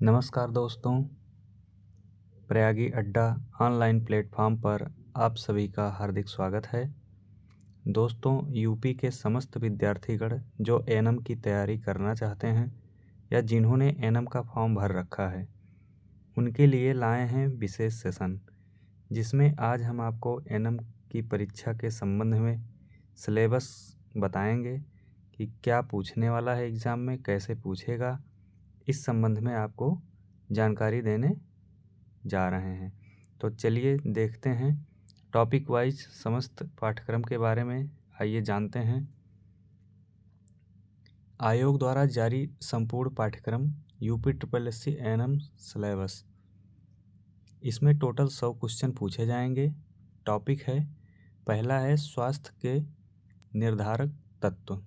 नमस्कार दोस्तों, प्रयागी अड्डा ऑनलाइन प्लेटफॉर्म पर आप सभी का हार्दिक स्वागत है। दोस्तों, यूपी के समस्त विद्यार्थीगण जो एनएम की तैयारी करना चाहते हैं या जिन्होंने एनएम का फॉर्म भर रखा है, उनके लिए लाए हैं विशेष सेशन, जिसमें आज हम आपको एनएम की परीक्षा के संबंध में सिलेबस बताएंगे कि क्या पूछने वाला है एग्ज़ाम में, कैसे पूछेगा। इस संबंध में आपको जानकारी देने जा रहे हैं। तो चलिए देखते हैं टॉपिक वाइज समस्त पाठ्यक्रम के बारे में। आइए जानते हैं। आयोग द्वारा जारी संपूर्ण पाठ्यक्रम यूपी SSSC एनएम सिलेबस, इसमें टोटल 100 क्वेश्चन पूछे जाएंगे। टॉपिक है, पहला है स्वास्थ्य के निर्धारक तत्व।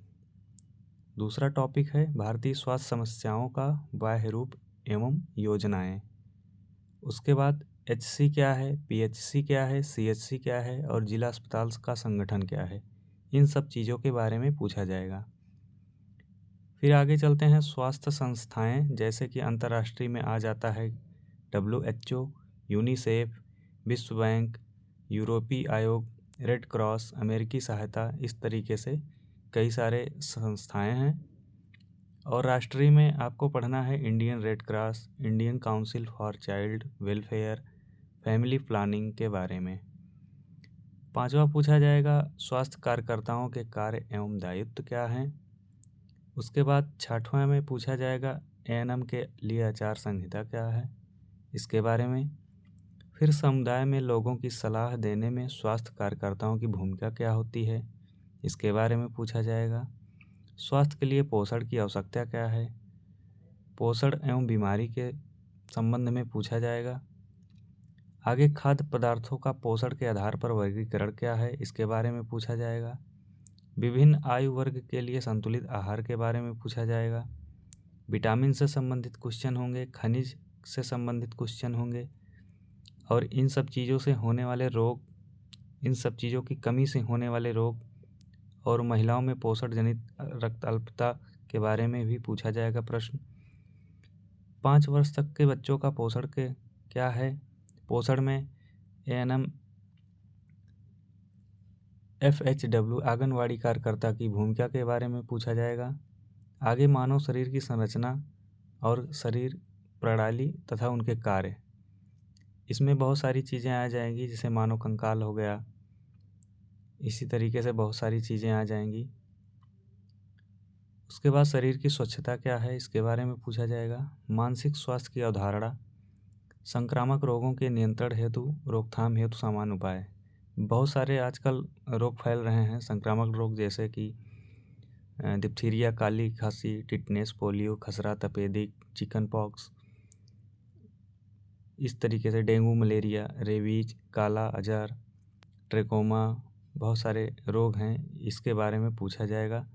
दूसरा टॉपिक है भारतीय स्वास्थ्य समस्याओं का बाह्य रूप एवं योजनाएं। उसके बाद HC क्या है, PHC क्या है, CHC क्या है और जिला अस्पताल का संगठन क्या है, इन सब चीज़ों के बारे में पूछा जाएगा। फिर आगे चलते हैं। स्वास्थ्य संस्थाएं जैसे कि अंतर्राष्ट्रीय में आ जाता है WHO, यूनिसेफ, विश्व बैंक, यूरोपीय आयोग, रेड क्रॉस, अमेरिकी सहायता, इस तरीके से कई सारे संस्थाएं हैं। और राष्ट्रीय में आपको पढ़ना है Indian red cross, Indian council for child welfare, family planning के बारे में। पांचवा पूछा जाएगा स्वास्थ्य कार्यकर्ताओं के कार्य एवं दायित्व क्या हैं। उसके बाद छठवां में पूछा जाएगा एएनएम के लिए आचार संहिता क्या है, इसके बारे में। फिर समुदाय में लोगों की सलाह देने में स्वास्थ्य कार्यकर्ताओं की भूमिका क्या होती है, इसके बारे में पूछा जाएगा। स्वास्थ्य के लिए पोषण की आवश्यकता क्या है, पोषण एवं बीमारी के संबंध में पूछा जाएगा। आगे खाद्य पदार्थों का पोषण के आधार पर वर्गीकरण क्या है, इसके बारे में पूछा जाएगा। विभिन्न आयु वर्ग के लिए संतुलित आहार के बारे में पूछा जाएगा। विटामिन से संबंधित क्वेश्चन होंगे, खनिज से संबंधित क्वेश्चन होंगे और इन सब चीज़ों से होने वाले रोग, इन सब चीज़ों की कमी से होने वाले रोग और महिलाओं में पोषण जनित रक्त अल्पता के बारे में भी पूछा जाएगा प्रश्न। 5 वर्ष तक के बच्चों का पोषण के क्या है, पोषण में एएनएम FHW आंगनवाड़ी कार्यकर्ता की भूमिका के बारे में पूछा जाएगा। आगे मानव शरीर की संरचना और शरीर प्रणाली तथा उनके कार्य, इसमें बहुत सारी चीज़ें आ जाएंगी, जैसे मानव कंकाल हो गया, इसी तरीके से बहुत सारी चीज़ें आ जाएंगी। उसके बाद शरीर की स्वच्छता क्या है, इसके बारे में पूछा जाएगा। मानसिक स्वास्थ्य की अवधारणा, संक्रामक रोगों के नियंत्रण हेतु, रोकथाम हेतु सामान्य उपाय। बहुत सारे आजकल रोग फैल रहे हैं, संक्रामक रोग जैसे कि डिप्थीरिया, काली खांसी, टिटनेस, पोलियो, खसरा, तपेदिक, चिकन पॉक्स, इस तरीके से डेंगू, मलेरिया, रेबीज, काला अजहर, ट्रेकोमा, बहुत सारे रोग हैं, इसके बारे में पूछा जाएगा।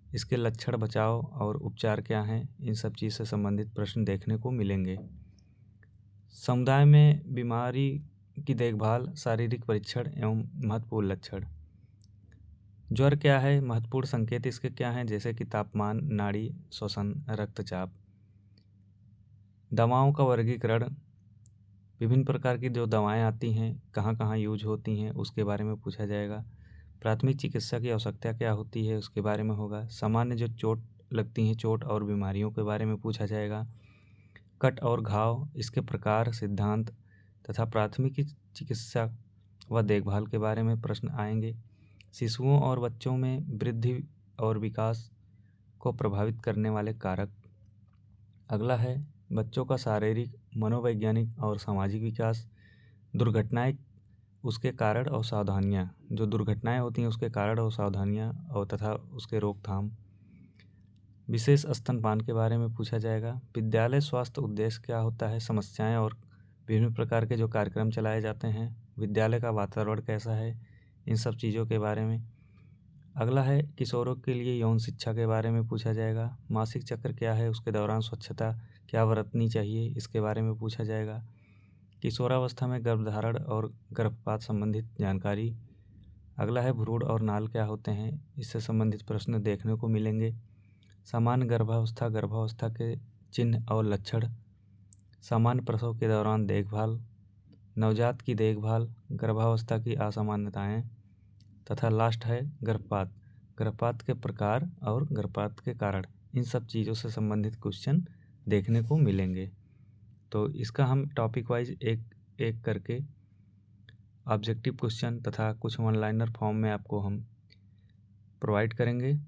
इसके लक्षण, बचाव और उपचार क्या हैं, इन सब चीज़ से संबंधित प्रश्न देखने को मिलेंगे। समुदाय में बीमारी की देखभाल, शारीरिक परीक्षण एवं महत्वपूर्ण लक्षण। ज्वर क्या है, महत्वपूर्ण संकेत इसके क्या हैं, जैसे कि तापमान, नाड़ी, श्वसन, रक्तचाप। दवाओं का वर्गीकरण, विभिन्न प्रकार की जो दवाएं आती हैं कहाँ कहाँ यूज होती हैं, उसके बारे में पूछा जाएगा। प्राथमिक चिकित्सा की आवश्यकता क्या होती है, उसके बारे में होगा। सामान्य जो चोट लगती हैं, चोट और बीमारियों के बारे में पूछा जाएगा। कट और घाव, इसके प्रकार, सिद्धांत तथा प्राथमिक चिकित्सा व देखभाल के बारे में प्रश्न आएंगे। शिशुओं और बच्चों में वृद्धि और विकास को प्रभावित करने वाले कारक। अगला है बच्चों का शारीरिक, मनोवैज्ञानिक और सामाजिक विकास। दुर्घटनाएं, उसके कारण और सावधानियां, जो दुर्घटनाएं होती हैं उसके कारण और सावधानियां और तथा उसके रोकथाम। विशेष स्तनपान के बारे में पूछा जाएगा। विद्यालय स्वास्थ्य उद्देश्य क्या होता है, समस्याएं और विभिन्न प्रकार के जो कार्यक्रम चलाए जाते हैं, विद्यालय का वातावरण कैसा है, इन सब चीज़ों के बारे में। अगला है किशोरों के लिए यौन शिक्षा के बारे में पूछा जाएगा। मासिक चक्र क्या है, उसके दौरान स्वच्छता क्या बरतनी चाहिए, इसके बारे में पूछा जाएगा। किशोरावस्था में गर्भधारण और गर्भपात संबंधित जानकारी। अगला है भ्रूण और नाल क्या होते हैं, इससे संबंधित प्रश्न देखने को मिलेंगे। सामान्य गर्भावस्था, गर्भावस्था के चिन्ह और लक्षण, सामान्य प्रसव के दौरान देखभाल, नवजात की देखभाल, गर्भावस्था की असामान्यताएं तथा लास्ट है गर्भपात। गर्भपात के प्रकार और गर्भपात के कारण, इन सब चीज़ों से संबंधित क्वेश्चन देखने को मिलेंगे। तो इसका हम टॉपिक वाइज एक एक करके ऑब्जेक्टिव क्वेश्चन तथा कुछ वन लाइनर फॉर्म में आपको हम प्रोवाइड करेंगे।